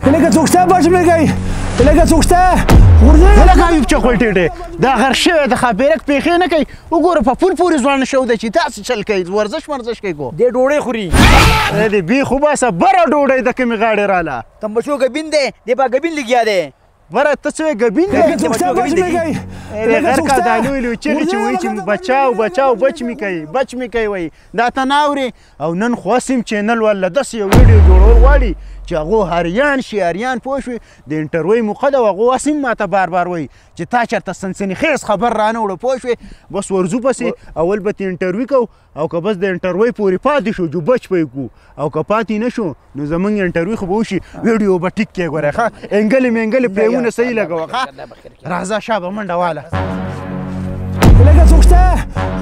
لکه څوک شته بچ مې کوي لکه څوک شته غورځېږه لکه ایوب چې خوی ټیټې دا غر شوی د خاپیرک پېښې نه کوي وګوره په پول پورې ځوان شو دی چې تاسې چل کوي ورزش ورزش کوي کو دې ډوډۍ خوري دې بې خو باسه بره ډوډۍ د کومې غاړې راله تمبچو ګبین دی دې با ګبین لګیا دی بره ته څه ګبین دی لکه څوک شته بچ مې کوي غر کا دا لوی لوی چیغې چې وایي چې بچاو بچاو بچ مې کوي بچ مې کوي وایي دا ته نه اورې او نن خو سیم چینل ولا داسې یو ویډیو جوړول غواړي چې هغه هریان شي هریان پوه شوې د انټرویو موقع ده او هغه هسې ماته بار بار وایي چې تا چېرته سنسني خیز خبر رانه وړه پوه شوې بس ورځو پسې اول به ترې انټرویو کوو او که بس د انټرویو پورې پاتې شو جو بچ به یې کړو او که پاتې نه شو نو زمونږ انټرویو خو به وشي ویډیو به ټیک کې ګورې ښه انګلې مینګلې فرېمونه صحیح لګوه ښه راځه شابه منډه واله لکه څوک شته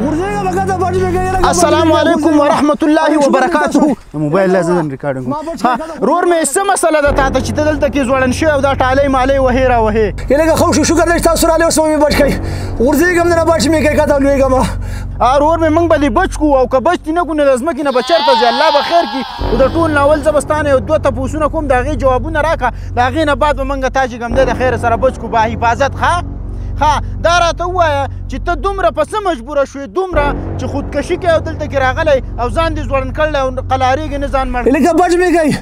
غورځېږه به ګټه بچ مې کوي السلام علیکم ورحمت الله وبرکاته موبایل لا زه ریکارډینګ رور مې څه مسله ده تا ته چې ته دلته کې ځوړند شوی او دا ټالۍ مالۍ وهې راوهې لکه خو شکر دی چې تاسو راغلي اوس مې بچ کوي غورځېږم نه بچ مې کوي کته لویږم رور مې موږ به دې بچ کړو او که بچ دې نه کړو نو د ځمکې نه به چېرته ځي الله به خیر کړي خو د ټول ناول زه به ستا نه یو دوه تپوسونه کوم د هغې جوابونه راکړه د هغې نه بعد به موږ تا چې کوم دی د خیره سره بچ کړو با حفاظت ښه ها دا راته ووایه چې ته دومره په څه مجبوره شوې دومره چې خودکشي کوې او دلته کې راغلی او ځان دې ځوړند کړلی او قلارېږې نه ځان مړ لکه بچ مې کوي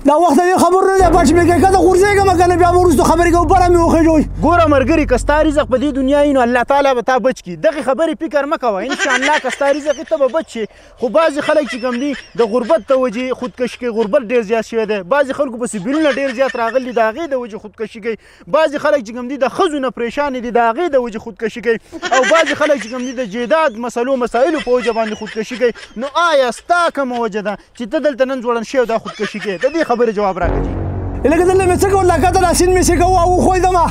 دا وخت دې خبر نه دی بچ مې کوي که ته غورځېږم که نه بیا به وروستو خبرې کوو بره مې وخېږوي ګوره ملګري که ستا رزق په دې دنیا وي نو الله تعالی به تا بچ کړي دغې خبرې فکر مه کوه انشاءالله که ستا رزق وي ته به بچ شې خو بعضې خلک چې کوم دي د غربت د وجې خودکشي کوي غربت ډېر زیات شوی دی بعضې خلکو پسې بیلونه ډېر زیات راغلي د هغې د وجې خودکشي کوي بعضې خلک چې کوم دي د ښځو نه پریشانې دي د هغې د وجې خودکشي کوي او بعضې خلک چې کوم دي د جیداد مسایلو په وجه باندې خودکشي کوي نو آیا ستا کومه وجه ده چې ته دلته نن ځوړند شوی او دا خودکشي کوې د دې خبرې جواب راکړه لکه دلته مې څه کول لکه ته راسین مې څه کوو او وښویدمه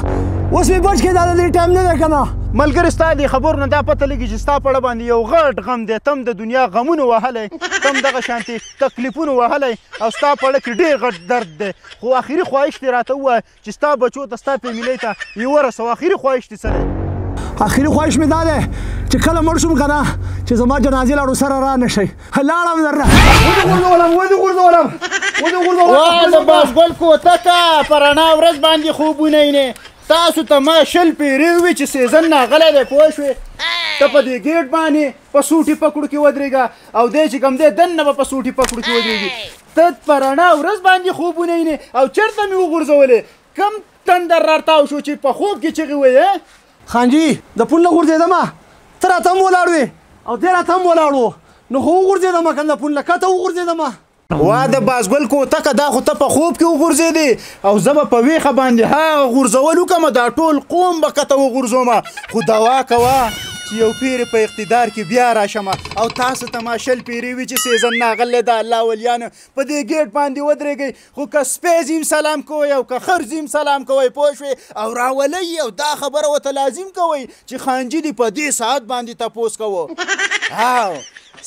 اوس مې بچ کړې دا د دې ټایم نه دی که نه ملګري ستا دې خبرو نه دا پته لګي چې ستا په اړه باندې یو غټ غم دی تم د دنیا غمونو وهلی تم دغه شانتې تکلیفونو وهلی او ستا په اړه کې ډېر غټ درد دی خو اخري خواهش دې راته ووایه چې ستا بچو ته ستا فیملۍ ته یې ورسوه اخري خواهش دې څه دی اخري خواهش مې دا دی چې کله مړ شوم که نه چې زما جنازې لاړو سره را نه شئ لاړم درنه واه د باسګل کوتکه په رڼا ورځ باندې خوبونه یې تاسو ته ما شل پیرې وي چې سیزن ناغلی دی پوه شوې ته په دې ګیټ باندې په سوټي پکړو کې ودرېږه او دی چې کوم دی دننه به په سوټي پکړو کې ودرېږي ته په رڼا ورځ باندې خوبونه یې او چېرته مې وغورځولې کم تندر راتاو شو چې په خوب کې چغې ویې خانجي د پل نه غورځېدمه ته راته هم ولاړ وې او دی راته هم ولاړ و نو خو وغورځېدمه که نه د پل نه کته وغورځېدمه وا د باسګل کوتکه دا خو ته په خوب کې وغورځېدې او زه به په ویښه باندې هغه غورځول وکړم دا ټول قوم به کته وغورځومه خو دوا کوه چې یو پیرې په اقتدار کې بیا راشمه او تاسو ته ما شل پیرې وي چې سیزن ناغلی د الله ولیانو په دې ګیټ باندې ودرېږئ خو که سپی زیم سلام کوئ او که خر زیم سلام کوئ پوه شوې او راولئ او دا خبره ورته لازم کوئ چې خانجي دې په دې ساعت باندې تپوس کوو او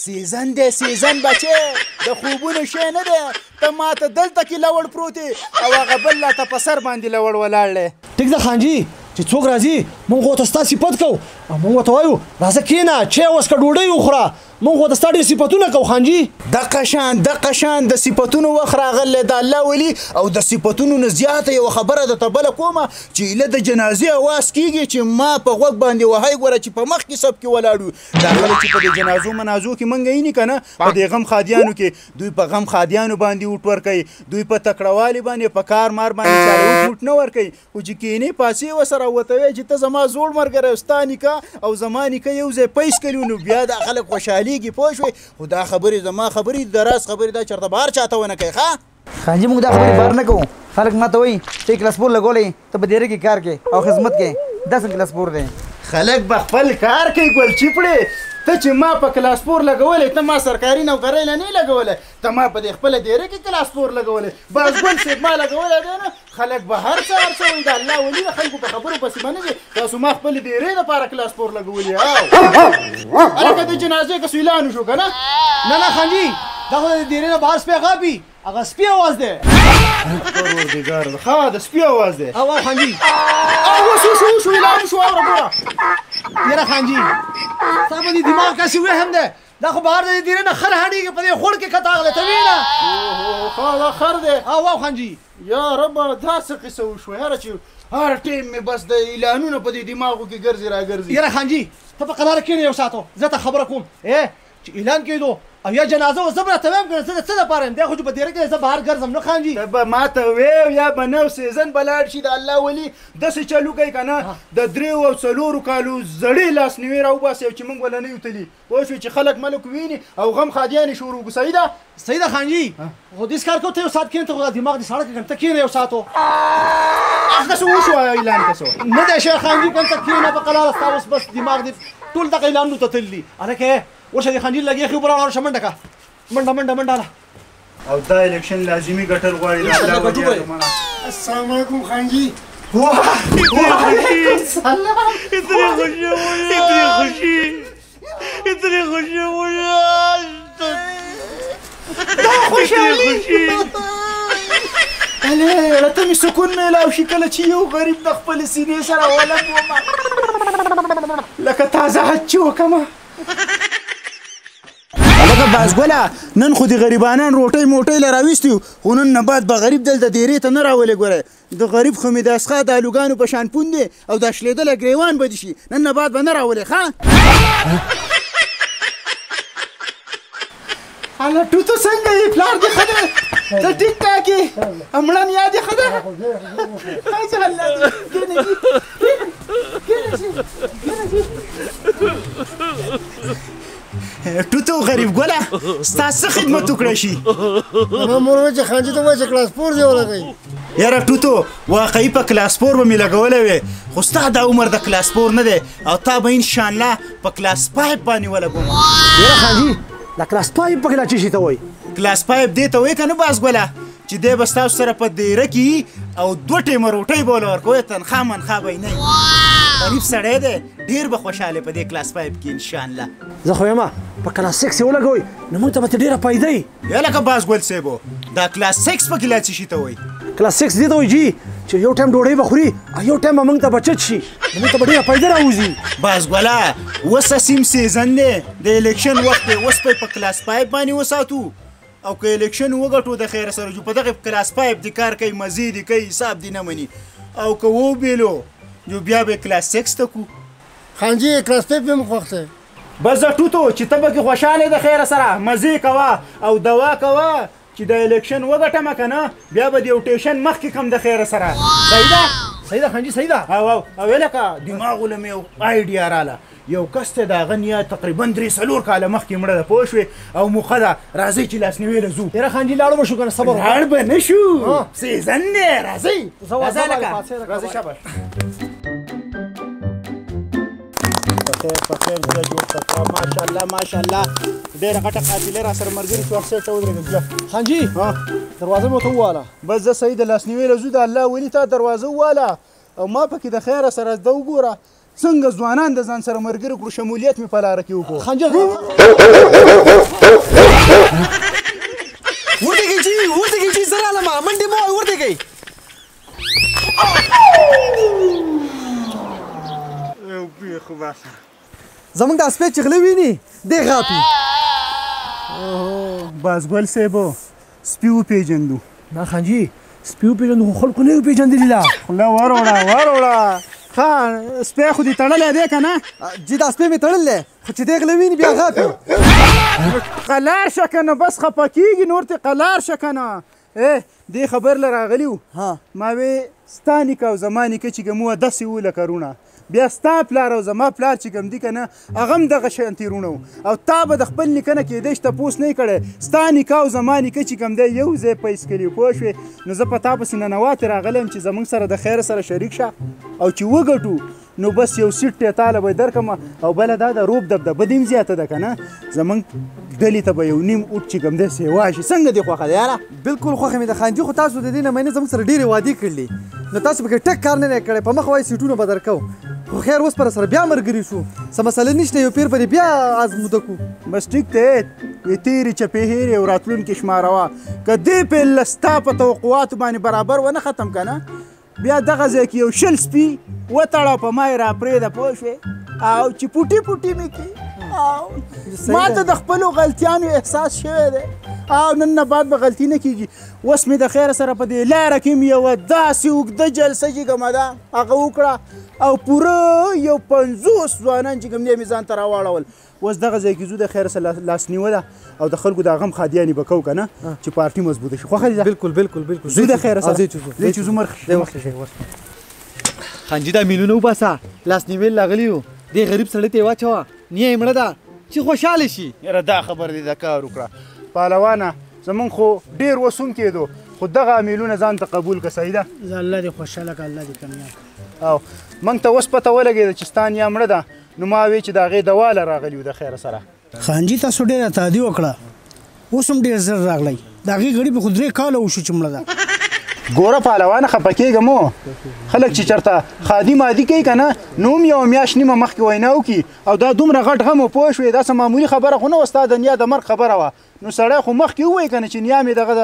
سیزن دی سیزن بچې د خوبونو شی نه دی ته ماته دلته کې لوړ پروت او هغه بل لا ته په سر باندې لوړ ولاړ دی ټیک ده خانجي چې څوک راځي موږ ورته ستا صفت کوو او موږ ورته وایو راځه کښېنه چای وڅښه ډوډۍ وخوره موږ ورته ستا ډېر صفتونه کوو خانجي دقه شان د صفتونو وخت راغلی د الله ولي او د صفتونو نه زیاته یوه خبره درته بله کومه چې ایله د جنازې اواز کېږي چې ما په غوږ باندې وهی ګوره چې په مخکې صف کې ولاړ وي دا خلک چې په دې جنازو منازو کې موږ ییني که نه په دې غم خادیانو کې دوی په غم خادیانو باندې وټ ورکوي دوی په تکړهوالي باندې په کار مار باندې چاره وټ نه ورکوي خو چې کینې پاسې ورسره ورته وایي چې ته زما زوړ ملګری او ستا نیکه او زما نیکه یو ځای پیس کړي نو بیا دا خلک خوشحالېږي پوه شوې خو دا خبرې زما خبرې د راز خبرې دا چېرته بهر چاته ونه کوي ښه خانجي موږ دا خبرې بهر نه کوو خلک ما ته وایي ته یې کلاسپور لګولی ته په دیره کې کار کوې او خدمت کوې دا څنګه کلاسپور دی خلک به خپل کار کوي ګل چیپړې ته چې ما په کلاسپور لګولی ته ما سرکاري نوکرۍ له نه لګولی ته ما په دې خپله دیره کې کلاسپور لګولی بازګل صاحب ما لګولی دی نه خلک به هر څه وایي د الله ولي د خلکو په خبرو پسې به نه ځي تاسو ما خپلې دیرې دپاره کلاسپور لګولي هلکه د جنازې که سویلان وشو که نه نه خانجي دا خو د دیرې نه بهر سپی غاپي هغه سپی اواز دی پروردګار ښه د سپي اواز دی او خانجي اوس وشو اعلان شو اوره ګوره یاره خانجي ستا په دې دماغ کاسې وهم دی دا خو بهر د دیره نه خر هډېږي په دې خوړ کې کتاغله ته وینه ښه دا خر دی واو خانجي یا ربه دا څه قصه وشوه یاره چې هر ټیم مې بس د اعلانونه په دې دماغو کې ګرځي راګرځي یاره خانجي ته په قراره کښېنه یو ساعت زه ته خبره کوم چې اعلان کېدو او یا جنازه و زه به راته وایم که نه زه د څه دپاره یم دی خو چې په دیره کې زه بهر ګرځم نه خانجي ته به ما ته وې یا به نو سیزن به لاړ شي د الله ولي داسې چلو کوي که نه د 3 او 4 کالو زړې لاسنیوې راوباسي او چې موږ وله نه یو تلي پوه شوې چې خلک ملک ویني او غم خادیانې شروع کړو صحیح ده صحیح ده خانجي خو دېس کار کوو ته یو ساعت کښېنه ته خو دا دماغ دې ساړه کړه ته کښېنه یو ساعت هغه څه وشو اعلان ته څه نه دی شیخ خانجي که ته کښېنه په قراره ستا اوس بس دماغ دې ټول دغه اعلانونو ته تللي هلکه ورشه دې خانجي لګې ښې اوبه راوړه ورشه منډه کړه منډه او دا الیکشن لازمي ګټل غواړي السلام علیکم خانجی الې ته مې سکون میلاو شي کله چې یو غریب د خپلې سینې سره ولګ ومه لکه تازه حج چې وکمه هلکه بازګله نن خو د غریبانان روټۍ موټۍ له راویستي خو نن نه بعد به غریب دلته دیرې ته نه راولې ګوره د غریب خو مې د اسخا د الوګانو په شان پون دی او دا شلېدلی ګریوان به دي شي نن نه بعد به نه راولې ښه هله ټوتو څنګه یې پلار دې ښه دی ته ټیک ټاک یې مړن یا دې ښه ده ټوتو غریب ګله ستا څه خدمت وکړی شي ما مور وایي چې خانجي ته وایي چې کلاس 4 دې ولګوي یاره ټوتو واقعي په کلاس 4 به مې لګولی وې خو ستا دا عمر د کلاس 4 نه دی او تا به انشاءالله په کلاس 5 باندې ولګوم یاره خانجي دا کلاس 5 پکې لا څه شي ته وایي کلاس 5 دې ته وایي که نه بازګله چې دی به ستاسو سره په دیره کې او 2 ټیمه روټۍ به ورله ورکوې تنخوا منخوا به یې نه وي غریب سړی دی ډېر به خوشحاله په دې کلاس 5 کې انشاءالله زه خو یم په کلاس 6 یې ولګوئ نو موږ ته به ته ډېره فایده وي یا لکه بازګل صاحبو دا کلاس 6 پکې لا څه شي ته وایي کلاس 6 دې ته وایي جي چې یو ټایم ډوډۍ به خوري او یو ټایم به موږ ته بچت شي نو موږ ته به ډېره فایده راوځي بازګله اوس اسیم سیزن دی د الیکشن وخت دی اوس په کلاس 5 باندې وساتو او که الیکشن وګټو د خیر سره جو په دغه کلاس 5 د کار کوي مزې دي کوي حساب دي نه مني او که وبېلو جو بیا به کلاس 6 ته کو خانجی کلاس 5 هم خوښ دی بس زه ټوتو چې ته پکې خوشحاله د خیر سره مزې کوه او دوا کوه چې د الیکشن وګټمه که نه بیا به د یو ټیشن مخکې کم د خیر سره صحیح ده صحیح ده خانجي صحیح ده او لکه دماغو له مې یو آیډیا راله یو کس ته د هغه نیا تقریبا 3-4 کاله مخکې مړه ده پوه شوې او موقع ده راځئ چې لاسنیوی له ځو یاره خانجي لاړو به شو که نه صبر لاړ به نه شو سیزن دی راځئ راځه لکه راځئ شاباش په خیر بیا جوړ کړه ماشاءالله ډېره غټه قافلې را سره ملګري شو اکسیټ ته ودرېږم خانجي دروازه مې ورته وواله بس زه صحیح د لاسنیوی له ځو د الله ولي ته دروازه وواله او ما پکې د خیره سره زده وګوره څنګه ځوانان د ځان سره ملګري کړو شمولیت مې په لاره کې وکړو خانجي ورتګئ چې زه رالمه منډې مه وایئ ورتګئ زمونږ د سپی چې غله ویني دی غاپي بازګل صاحبو سپي وپېژندو نه خانجي سپي وپېژندو خو خلکو نه یې وپېژندلي لا خوله وروړه ښه سپی خو دې تړلی دی که نه جي دا سپی مې تړلی دی خو چې دی غله ویني بیا غاپي قلار شه که نه بس خفه کېږي نور ترې قلار شه که نه دې خبر له راغلي وو ما وې ستا نیکه او زما نیکه چې کوم وه داسې وو لکه رونه بیا ستا پلار او زما پلار چې کوم دي که نه هغه هم دغه شانتې رونه وو او تا به د خپل نیکه نه کېدی چې تپوس نه یې کړی ستا نیکه او زما نیکه چې کوم دی یو ځای پیس کړي پوه شوې نو زه په تا پسې ننواتې راغلی یم چې زموږ سره د خیر سره شریک شه او چې وګټو نو بس یو سیټ ته تاله به یې درکړم او بله دا د روب دبدبه دې هم زیاته ده که نه زموږ ډلې ته به یو نیم اوټ چې کوم دی سیوا شي څنګه دې خوښه ده یاره بلکل خوښه مې ده خانجي خو تاسو د دې نه مینې زموږ سره ډېرې وعدې کړلې نو تاسو پکې ټک کار نه دی کړی په مخ وایي سیټونه به درکوو خو خیر اوس پر سره بیا ملګري شو څه مسله نشته یو پیر پرې بیا ازموده کړو بس ټیک دی وې تېرې چپې هېرې او راتلونکې شماروه که دې پیل له ستا په توقعاتو باندې برابر ونه ختم که نه بیا دغه ځای کې یو 20 سپي وتړه په ما یې راپرېږده پوه شوې او چې پوټي مې کړي ما ته د خپلو غلطیانو احساس شوی دی او نن نه بعد به غلطي نه کېږي. اوس مې د خیره سره په دې لاره کې مې یوه داسې اوږده جلسه چې کومه ده هغه وکړه او پوره یو 50 ځوانان چې کوم دی مې ځان ته راواړول. اوس دغه ځای کې ځو د خیره سره لاسنیوه ده او د خلکو د غم خادیانې به کوو که نه چې پارټي مضبوطه شي. خوښه دې ده؟ بالکل ځو د خیره سره ځئ چې ځو خانجي دا میلونه وباسه لاس نیویل لاغلي یو دې غریب سړی ته یې واچوه نیه یې مړه ده چې خوشحاله شي. یاره دا خبر دې د کار وکړه پهلوانه زمونږ خو ډېر وسون کېدو خو دغه میلونه ځان ته قبول که صحیح ده. الله دې خوشحاله کړه الله دې کامیاب او موږ ته اوس پته ولګېده چې ستا نیا مړه ده نو ما وی چې د هغې دواله راغلي وو د خیره سره. خانجي تاسو ډېره تادي وکړه اوس هم ډېر زر راغلی د هغې غړي په خو 3 کاله وشو چې مړه ده. ګوره پهلوانه خفه کېږه مو خلک چې چېرته خادي مادي کوي که نه نو هم یوه میاشت نیمه مخکې وینا وکړي او دا دومره غټ غم و پوه شوې دا څه معمولي خبره خو نه وه ستا د نیا د مرګ خبره وه نو سړی خو مخکې ووایي که نه چې نیا مې دغه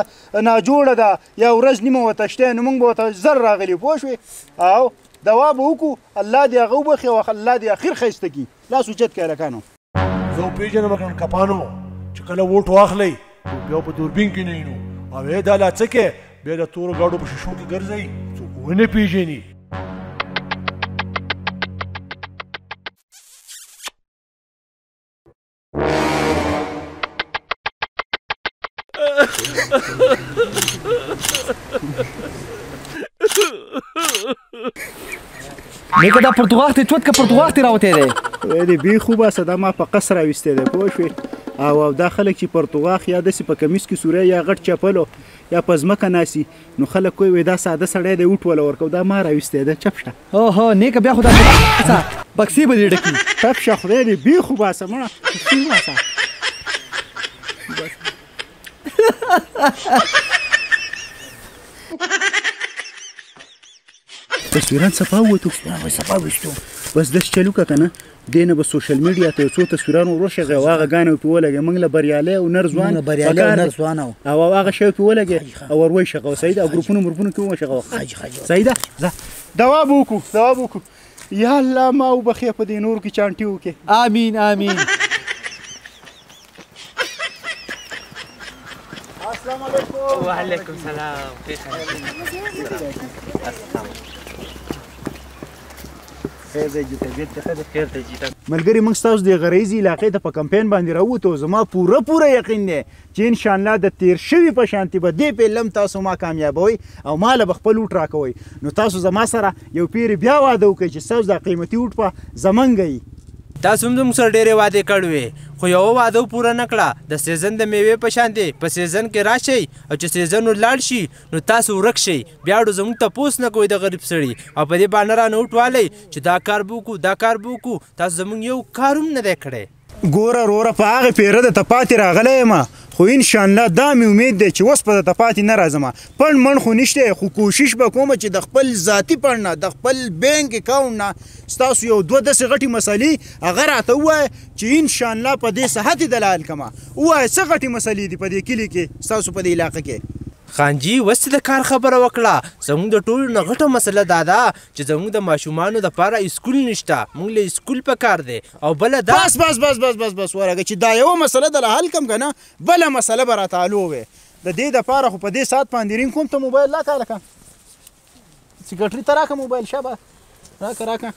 ناجوړه ده یا ورځ نیمه ورته شته نو موږ به ورته زر راغلي پوه شوې او دوا به وکړو الله دې هغه وبخي او الله دې اخر ښایسته کړي لاس اوچت کړه هلکانو. زه وپېژنم کپانو چې کله ووټ واخلئ بیا په دوربین کې نه وینو او ای دا لا څه کې بیا د تورو ګاډو په شیشو کې ګرځئ څوک ونه پېژني. نیکه دا پرتوغاښ دی چوت که پرتوغاښ دی راوتی دی دې بې خوبه څه دا ما په قص راویستی دی پوه شوې او دا خلک چې پرتوغاښ یا داسې په کمیس کې سوری یا غټ چپلو یا په ځمکه ناسي نو خلک وایي دا ساده سړی دی اوټ وله ورکو دا ما راویستی دی چپ شه اوهو نیکه بیا خو دا بکسې به دې ډکي چپ شه خدای دې بې خوباسه مړه بکسې وباسه تصویران صفا ووتو صفا ویشتو بس داسې چل وکړه که نه دې نه به سوشل میډیا ته یو څو تصویران ورورشغې او هغه ګانې پې ولګې موږ له بریالی او نر ځوان او هغه شی پې ولګې او ور ویشغه صحیح ده او ګروپونو مرپونو کې ومشغه صحیح ده ځه دوا به وکړو یا الله ما وبخې په دې نورو کې چانټي وکړې آمین آمین. السلام علیکم. وعلیکم سلام. ملګري موږ ستاسو د غریزي علاقې ته په کمپین باندې راووتو زما پوره یقین دی چې انشاءالله د تیر شوي په شانتي به دې پیلم تاسو ما کامیابوئ او ما له به خپل اوټ راکوئ نو تاسو زما سره یو پیرې بیا واده وکړئ چې ستاسو دا قیمتي اوټ به زمونږ وي. تاسو هم زموږ سره ډېرې وعدې کړې خو یوه واده پوره نه کړه د سیزن د میوې په شان دی په سیزن کې راشئ او چې سیزن لاړ شي نو تاسو ورک شئ بیا اړو زموږ تپوس نه کوئ د غریب سړي او په دې باندې رانه وټوالئ چې دا کار به وکړو تاسو زموږ یو کار هم نه دی کړی. ګوره وروره په هغې پیره درته پاتې راغلی یم خو انشاءالله دا مې امید دی چې اوس به درته پاتې نه راځم پڼ مڼ خو نشته خو کوشش به کوم چې د خپل ذاتي پڼ نه د خپل بینک اکاونټ نه ستاسو یو دوه داسې غټې مسلې هغه راته ووایه چې انشاءالله په دې صحت یې دلایل کړمه ووایه څه غټې مسلې دي په دې کلي کې ستاسو په دې علاقه کې. خانجي اوس د کار خبره وکړه زموږ د ټولو نه غټه مسله دا ده چې زموږ د ماشومانو دپاره اسکول نشته موږ له اسکول په کار دی او بله دا بس ورګه چې دا یوه مسله دله حل کړم که نه بله مسله به راته حلو وې د دې دپاره خو په دې ساعت باندې رینګ کوم ته موبایل راکړه لکه سیکرټري ته راکړه موبایل شابه راکړه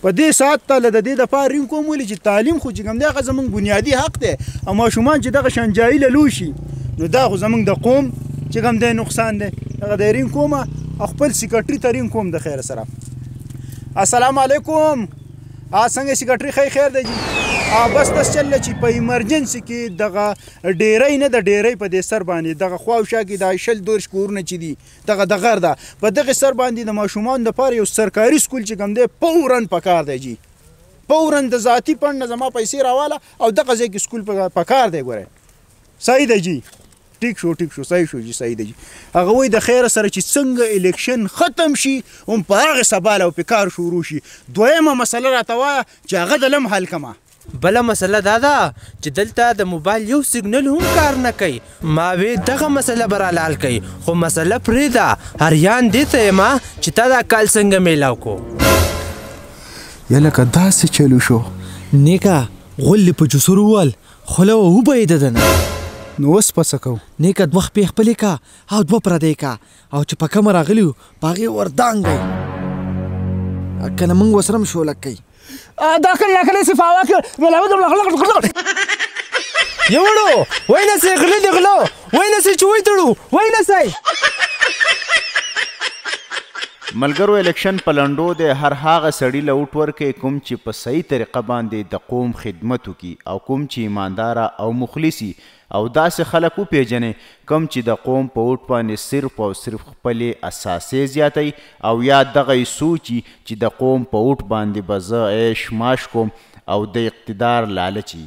په دې ساعت ته له د دې دپاره رینګ کوم ولې چې تعلیم خو چې کوم دی هغه زموږ بنیادي حق دی او ماشومان چې دغه شان جاهله لوی شي نو دا خو زموږ د قوم چې کوم دی نقصان دی هغه دی رینګ کومه او خپل سیکرټري ته رینګ کوم د خیر سره. السلام علیکم. څنګه سیکرټري خیر دی جي بس داس چله چې په ایمرجنسي کې دغه ډیری نه د ډیری په دې سر باندې دغه خواوشا کې د 2 کورونه چې دي دغه د غر ده په دغه سر باندې د ماشومان دپاره یو سرکاري سکول چې کوم دی فورا پکار دی جي فورا د ذاتي پڼ نه زما پیسې راواله او دغه ځای کې سکول پکار دی ګوره صحیح دی جي ټیک شو صحیح شو جي صحیح دی جي هغه وایي د خیره سره چې څنګه الیکشن ختم شي هم په هغې سبال او په کار شروع شي. دویمه مسله راته وایه چې هغه د لم حل کمه. بله مسله دا ده چې دلته د موبایل یو سیګنل هم کار نه کوي ما وی دغه مسله به راله حل کوي خو مسله پرېږده هریان دې ته یم چې تا دا کال څنګه میلاو کو یا لکه داسې چلو شو نیکه غول په جسور ووال خوله وبه یې ددنه نو اوس په څه کوو نیکه دوه خپې خپلې کا او دوه پردی کا او چې په کمه راغلي وو په هغې وردانګئ که نه موږ ورسره هم شولک کوي دا کله ناکله سي فاوا کې یوړو وای نه سي غلي دی غلو وای نه سي چوي تړو وای نه سي ملګرو الیکشن په لنډو دی هر هغه سړي له اوټ ورکوي کوم چې په صحیح طریقه باندې د قوم خدمت وکړي او کوم چې ایمانداره او مخلصي او داسې خلک وپېژنې کوم چې د قوم په اوټ باندې صرف او صرف خپلې اساسې زیاتوي او یا دغه یې سوچي چې د قوم په اوټ باندې به زه عیش ماش کوم او د اقتدار لالچي